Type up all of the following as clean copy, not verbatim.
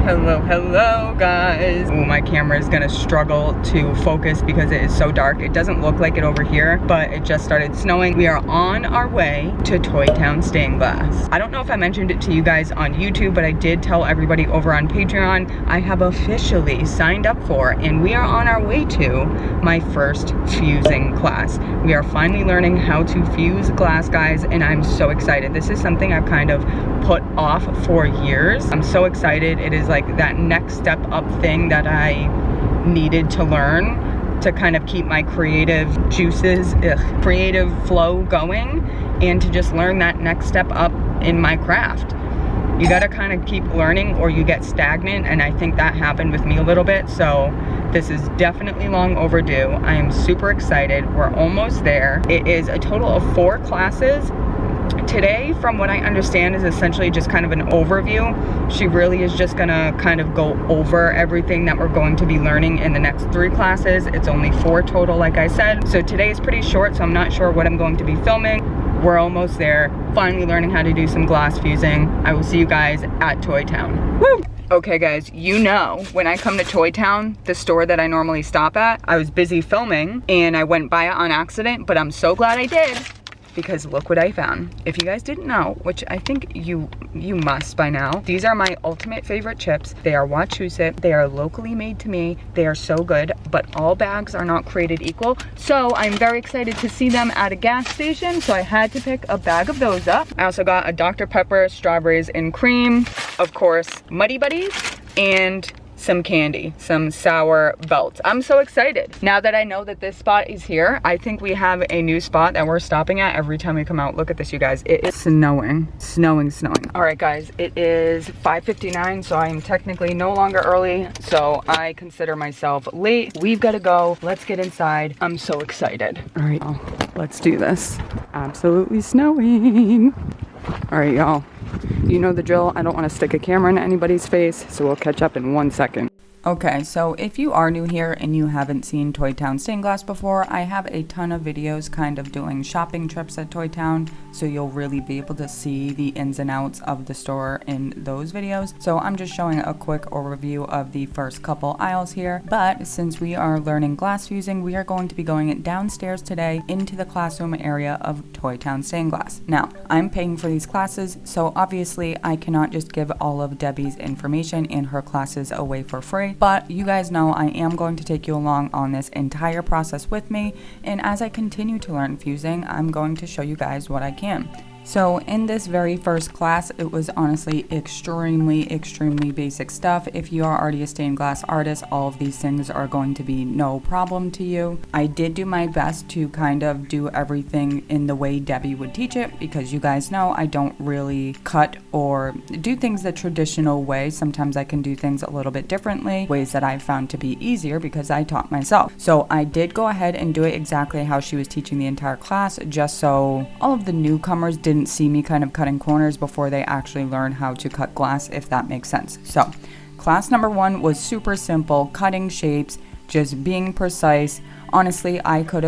Hello guys. Ooh, my camera is gonna struggle to focus because it is so dark. It doesn't look like it over here, but it just started snowing. We are on our way to Toy Town Stained Glass. I don't know if I mentioned it to you guys on YouTube, but I did tell everybody over on Patreon I have officially signed up for, and we are on our way to my first fusing class. We are finally learning how to fuse glass, guys, and I'm so excited. This is something I've kind of put off for years. I'm so excited. It is like that next step up thing that I needed to learn to kind of keep my creative juices, creative flow going, and to just learn that next step up in my craft. You gotta kind of keep learning or you get stagnant, and I think that happened with me a little bit. So this is definitely long overdue. I am super excited. We're almost there. It is a total of 4 classes. Today, from what I understand, is essentially just kind of an overview. She really is just gonna kind of go over everything that we're going to be learning in the next 3 classes. It's only 4 total, like I said. So today is pretty short, so I'm not sure what I'm going to be filming. We're almost there, finally learning how to do some glass fusing. I will see you guys at Toy Town. Woo! Okay guys, you know, when I come to Toy Town, the store that I normally stop at, I was busy filming and I went by it on accident, but I'm so glad I did, because look what I found. If you guys didn't know, which I think you must by now, these are my ultimate favorite chips. They are Wachusett. They are locally made to me. They are so good, but all bags are not created equal. So I'm very excited to see them at a gas station. So I had to pick a bag of those up. I also got a Dr. Pepper strawberries and cream, of course, Muddy Buddies, and some candy, some sour belts. I'm so excited. Now that I know that this spot is here, I think we have a new spot that we're stopping at every time we come out. Look at this, you guys. It is snowing. All right, guys, it is 5:59, so I am technically no longer early, so I consider myself late. We've got to go. Let's get inside. I'm so excited. All right, let's do this. Absolutely snowing. All right, y'all. You know the drill. I don't want to stick a camera in anybody's face, so we'll catch up in 1 second. Okay, so if you are new here and you haven't seen Toy Town Stained Glass before, I have a ton of videos kind of doing shopping trips at Toy Town, so you'll really be able to see the ins and outs of the store in those videos. So I'm just showing a quick overview of the first couple aisles here, but since we are learning glass fusing, we are going to be going downstairs today into the classroom area of Toy Town Stained Glass. Now, I'm paying for these classes, so obviously I cannot just give all of Debbie's information and her classes away for free. But you guys know I am going to take you along on this entire process with me, and as I continue to learn fusing, I'm going to show you guys what I can. So in this very first class, it was honestly extremely basic stuff. If you are already a stained glass artist, all of these things are going to be no problem to you. I did do my best to kind of do everything in the way Debbie would teach it, because you guys know I don't really cut or do things the traditional way. Sometimes I can do things a little bit differently, ways that I've found to be easier because I taught myself. So I did go ahead and do it exactly how she was teaching the entire class, just so all of the newcomers didn't see me kind of cutting corners before they actually learn how to cut glass, if that makes sense. So class number 1 was super simple, cutting shapes, just being precise. Honestly,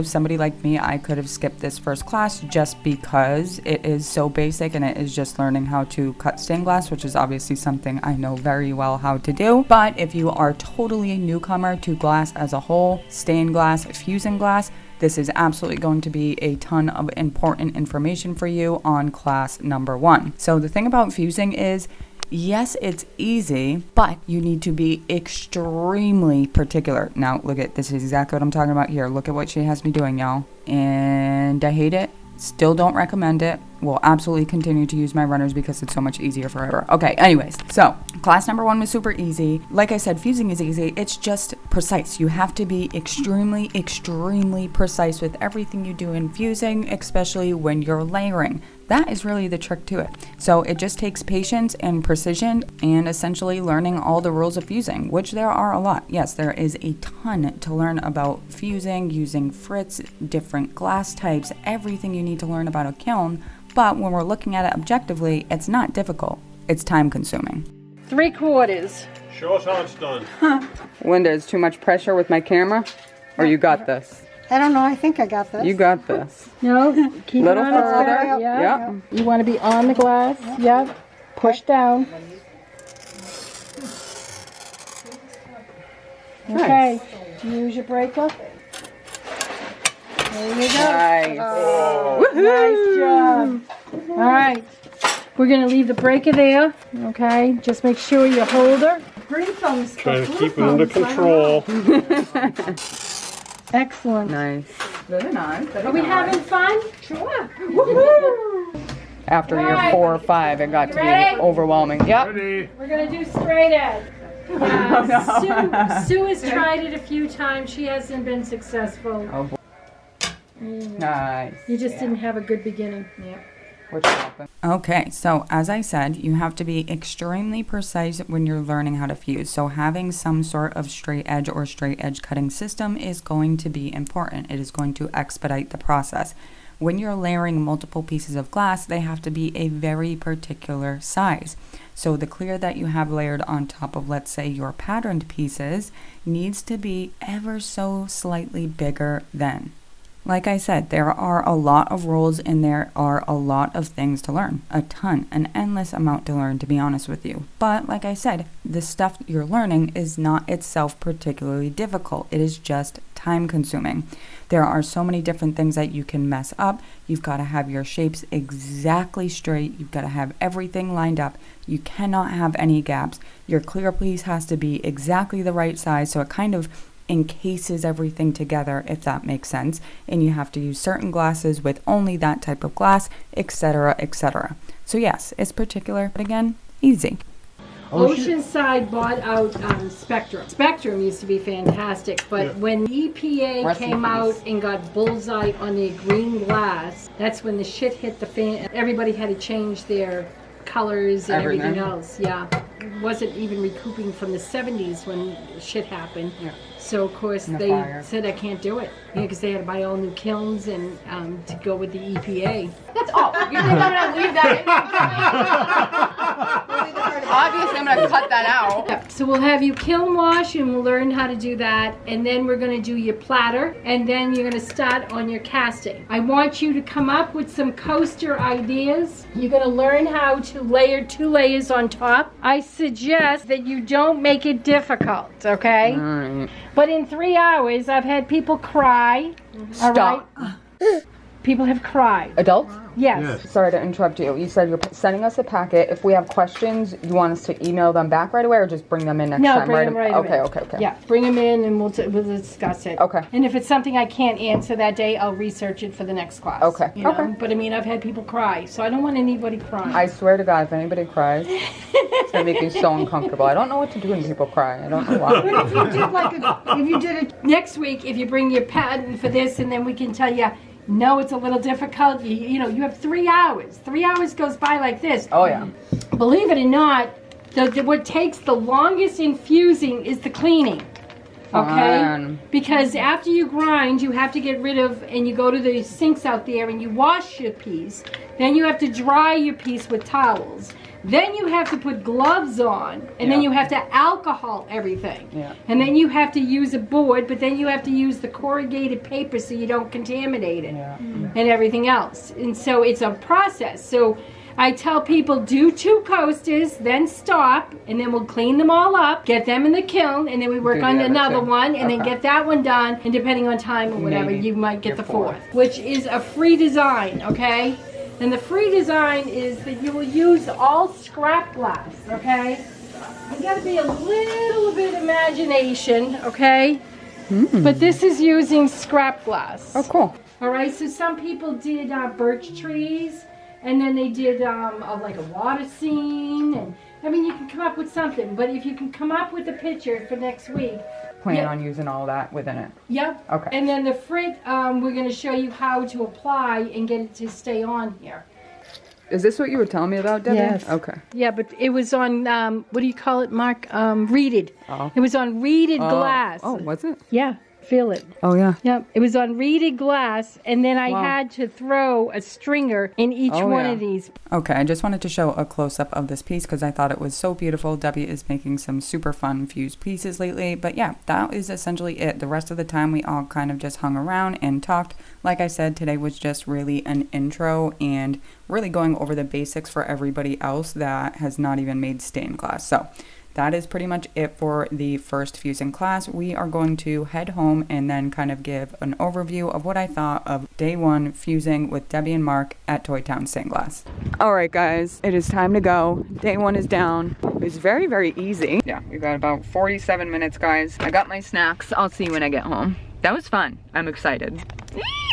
somebody like me, I could have skipped this first class just because it is so basic and it is just learning how to cut stained glass, which is obviously something I know very well how to do. But if you are totally a newcomer to glass as a whole, stained glass, fusing glass, this is absolutely going to be a ton of important information for you on class number 1. So the thing about fusing is, yes, it's easy, but you need to be extremely particular. Now, look at this is exactly what I'm talking about here. Look at what she has me doing, y'all. And I hate it. Still don't recommend it. Will absolutely continue to use my runners because it's so much easier for her. Okay, anyways, so class number 1 was super easy. Like I said, fusing is easy. It's just precise. You have to be extremely precise with everything you do in fusing, especially when you're layering. That is really the trick to it. So it just takes patience and precision and essentially learning all the rules of fusing, which there are a lot. Yes, there is a ton to learn about fusing, using frits, different glass types, everything you need to learn about a kiln. But when we're looking at it objectively, it's not difficult. It's time consuming. 3/4. Show us how it's done. Linda, is too much pressure with my camera? Or you got this? I don't know. I think I got this. You got this. No, keep Little it on further. its way. Yep. You want to be on the glass. Yep. Push down. Okay, use your breaker. There you go. Nice. Nice job. All right, we're gonna leave the breaker there. Okay, just make sure you hold her. Green thumbs. Trying to keep it under control. Excellent. Nice. Very nice. Are we having fun? Sure. Woohoo! After year 4 or 5, it got to Ready? be overwhelming. Yep. Ready? We're gonna do straight edge. Yeah, Sue has tried it a few times. She hasn't been successful. Oh, boy. Nice. You just didn't have a good beginning. Yeah. Which happened. Okay, so as I said, you have to be extremely precise when you're learning how to fuse. So having some sort of straight edge or straight edge cutting system is going to be important. It is going to expedite the process. When you're layering multiple pieces of glass, they have to be a very particular size. So the clear that you have layered on top of, let's say, your patterned pieces needs to be ever so slightly bigger than. Like I said, there are a lot of rules and there are a lot of things to learn. A ton, an endless amount to learn, to be honest with you. But like I said, the stuff you're learning is not itself particularly difficult. It is just time consuming. There are so many different things that you can mess up. You've got to have your shapes exactly straight. You've got to have everything lined up. You cannot have any gaps. Your clear piece has to be exactly the right size, so it kind of encases everything together, if that makes sense. And you have to use certain glasses with only that type of glass, etc., etc. So yes, it's particular, but again, easy. Oceanside bought out Spectrum. Spectrum used to be fantastic, but when EPA came out and got bullseye on the green glass, that's when the shit hit the fan. Everybody had to change their colors and everything else. Yeah, it wasn't even recouping from the 70s when shit happened. Yeah. So of course they said I can't do it because they had to buy all new kilns and to go with the EPA. That's all. You think I'm gonna leave that in? Obviously, I'm gonna cut that out. Yep. So we'll have you kiln wash and we'll learn how to do that, and then we're gonna do your platter, and then you're gonna start on your casting. I want you to come up with some coaster ideas. You're gonna learn how to layer 2 layers on top. I suggest that you don't make it difficult, okay? All right. But in 3 hours, I've had people cry. Stop. All right? People have cried. Adults? Yes. Sorry to interrupt you. You said you're sending us a packet. If we have questions, you want us to email them back right away or just bring them in next time? No, bring them right away. Okay. Yeah, bring them in and we'll discuss it. Okay. And if it's something I can't answer that day, I'll research it for the next class. Okay. You know? Okay. But I mean, I've had people cry, so I don't want anybody crying. I swear to God, if anybody cries, it's gonna make me so uncomfortable. I don't know what to do when people cry. I don't know why. If you did it next week, if you bring your patent for this, and then we can tell you, no, it's a little difficult. You know, you have 3 hours. 3 hours goes by like this. Oh yeah. Believe it or not, what takes the longest in fusing is the cleaning. Okay? Because after you grind, you have to get rid of, and you go to the sinks out there and you wash your piece. Then you have to dry your piece with towels. Then you have to put gloves on, and then you have to alcohol everything. Yeah. And then you have to use a board, but then you have to use the corrugated paper so you don't contaminate it and everything else. And so it's a process. So I tell people, do 2 coasters, then stop, and then we'll clean them all up, get them in the kiln, and then we work on another one, and then get that one done, and depending on time or whatever, you might get the 4th, which is a free design, okay? And the free design is that you will use all scrap glass, okay? You gotta be a little bit imagination, okay? But this is using scrap glass. Oh, cool. All right, so some people did birch trees, and then they did like a water scene, and I mean, you can come up with something, but if you can come up with a picture for next week. Plan on using all that within it. Yep. Okay. And then the frit, we're going to show you how to apply and get it to stay on here. Is this what you were telling me about, Debbie? Yes. Okay. Yeah, but it was on, what do you call it, Mark? Reeded. Oh. It was on reeded glass. Oh, was it? Yeah. Feel it. Oh, yeah. Yep. It was on reeded glass, and then I had to throw a stringer in each one of these. Okay, I just wanted to show a close-up of this piece because I thought it was so beautiful. Debbie is making some super fun fused pieces lately, but yeah, that is essentially it. The rest of the time, we all kind of just hung around and talked. Like I said, today was just really an intro and really going over the basics for everybody else that has not even made stained glass. So that is pretty much it for the first fusing class. We are going to head home and then kind of give an overview of what I thought of day 1 fusing with Debbie and Mark at Toy Town Stained Glass. All right, guys, it is time to go. Day 1 is down. It was very, very easy. Yeah, we've got about 47 minutes, guys. I got my snacks. I'll see you when I get home. That was fun. I'm excited.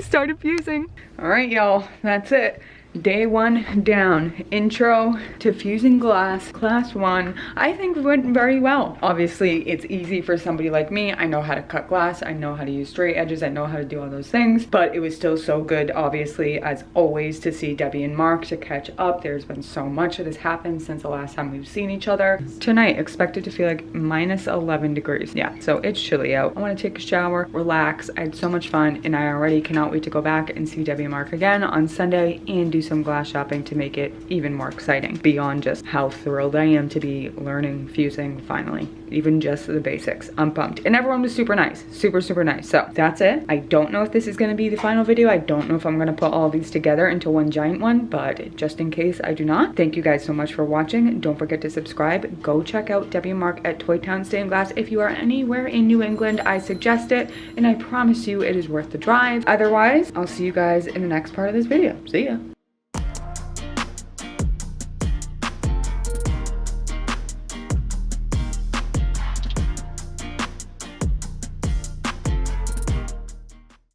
Started fusing. All right, y'all, that's it. Day 1 down. Intro to fusing glass, class 1. I think went very well. Obviously, it's easy for somebody like me. I know how to cut glass. I know how to use straight edges. I know how to do all those things. But it was still so good, obviously, as always, to see Debbie and Mark, to catch up. There's been so much that has happened since the last time we've seen each other. Tonight, expected to feel like minus 11 degrees. Yeah, so it's chilly out. I want to take a shower, relax. I had so much fun, and I already cannot wait to go back and see Debbie and Mark again on Sunday and do some glass shopping to make it even more exciting, beyond just how thrilled I am to be learning fusing finally, even just the basics. I'm pumped, and everyone was super nice, super nice. So that's it. I don't know if this is going to be the final video. I don't know if I'm going to put all these together into one giant one, but just in case I do not, thank you guys so much for watching. Don't forget to subscribe. Go check out Debbie and Mark at Toy Town Stained Glass. If you are anywhere in New England, I suggest it, and I promise you it is worth the drive. Otherwise, I'll see you guys in the next part of this video. See ya.